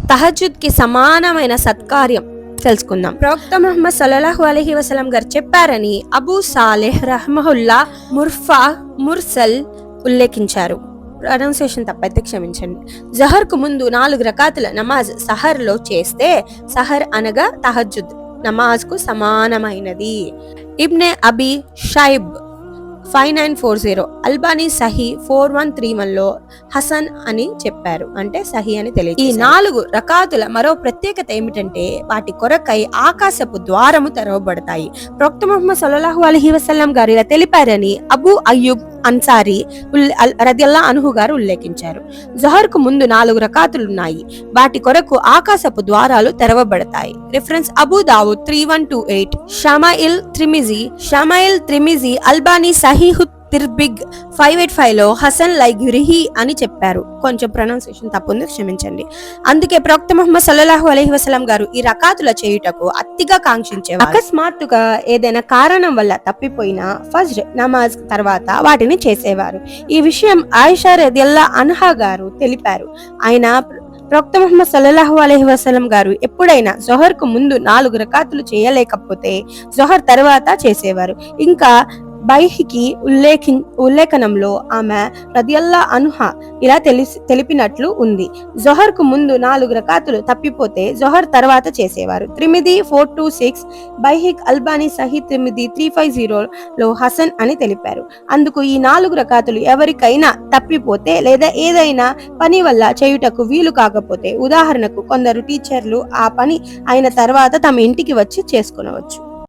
తహజ్జుద్ కి సమానమైన సత్కార్యం తెలుసుకుందాం. ప్రవక్త ముహమ్మద్ సల్లల్లాహు అలైహి వసల్లం గారు చెప్పారని అబూ సాలెహ్ రహ్మహుల్లా ముర్సల్ ఉల్లేఖించారు. ప్రొనౌన్సియేషన్ తప్పైతే క్షమించండి. జహర్ కు ముందు 4 రకాతుల నమాజ్ సహర్ లో చేస్తే సహర్ అనగా తహజ్జుద్ నమాజ్ కు సమానమైనది. ఇబ్నె అబీ షైబ్ 5940, అల్బానీ సహీ 4131 లో హసన్ అని చెప్పారు, అంటే సహీ అని తెలియదు. ఈ 4 రకాతుల మరో ప్రత్యేకత ఏమిటంటే వాటి కొరకై ఆకాశపు ద్వారము తెరవబడతాయి. ప్రవక్త ముహమ్మద్ సల్లల్లాహు అలైహి వసల్లం గారు ఇలా తెలిపారని అబూ అయ్యూబ్ అన్సారీ రదియల్లాహు అన్హు గారు ఉల్లేఖించారు. జహర్ కు ముందు 4 రకాతులున్నాయి, వాటి కొరకు ఆకాశపు ద్వారాలు తెరవబడతాయి. రిఫరెన్స్ అబూ దావుద్ 3128, షమాయిల్ త్రిమిజీ అల్బానీ సహీహు తిర్బిగ్ 585 లో హసన్ లైగురిహి అని చెప్పారు. కొంచెం ప్రొనౌన్సియేషన్ తప్పుంది, క్షమించండి. అందుకే ప్రవక్త ముహమ్మద్ సల్లల్లాహు అలైహి వసల్లం గారు ఈ రకాతుల చేయుటకు అతిగా కాంక్షించేవారు. అకస్మాత్తుగా ఏదైనా కారణం వల్ల తప్పిపోయిన ఫజ్ర్ నమాజ్ తర్వాత వాటిని చేసేవారు. ఈ విషయం ఆయిషా రదియల్లాహు అన్హా గారు తెలిపారు. ఆయన ప్రవక్త ముహమ్మద్ సల్లల్లాహు అలైహి వసల్లం గారు ఎప్పుడైనా జొహర్ కు ముందు 4 రకాతులు చేయలేకపోతే జొహర్ తర్వాత చేసేవారు. ఇంకా బైహికి ఉల్లేఖనంలో ఆమె రదియల్లాహు అన్హా ఇలా తెలిపినట్లు ఉంది. జొహర్ కు ముందు 4 రకాతులు తప్పిపోతే జొహర్ తర్వాత చేసేవారు. త్రిమిది 426, బైహిక్ అల్బానీ సహీ త్రిమిది 350 లో హసన్ అని తెలిపారు. అందుకు ఈ 4 రకాతులు ఎవరికైనా తప్పిపోతే లేదా ఏదైనా పని వల్ల చేయుటకు వీలు కాకపోతే, ఉదాహరణకు కొందరు టీచర్లు ఆ పని అయిన తర్వాత తమ ఇంటికి వచ్చి చేసుకొనవచ్చు.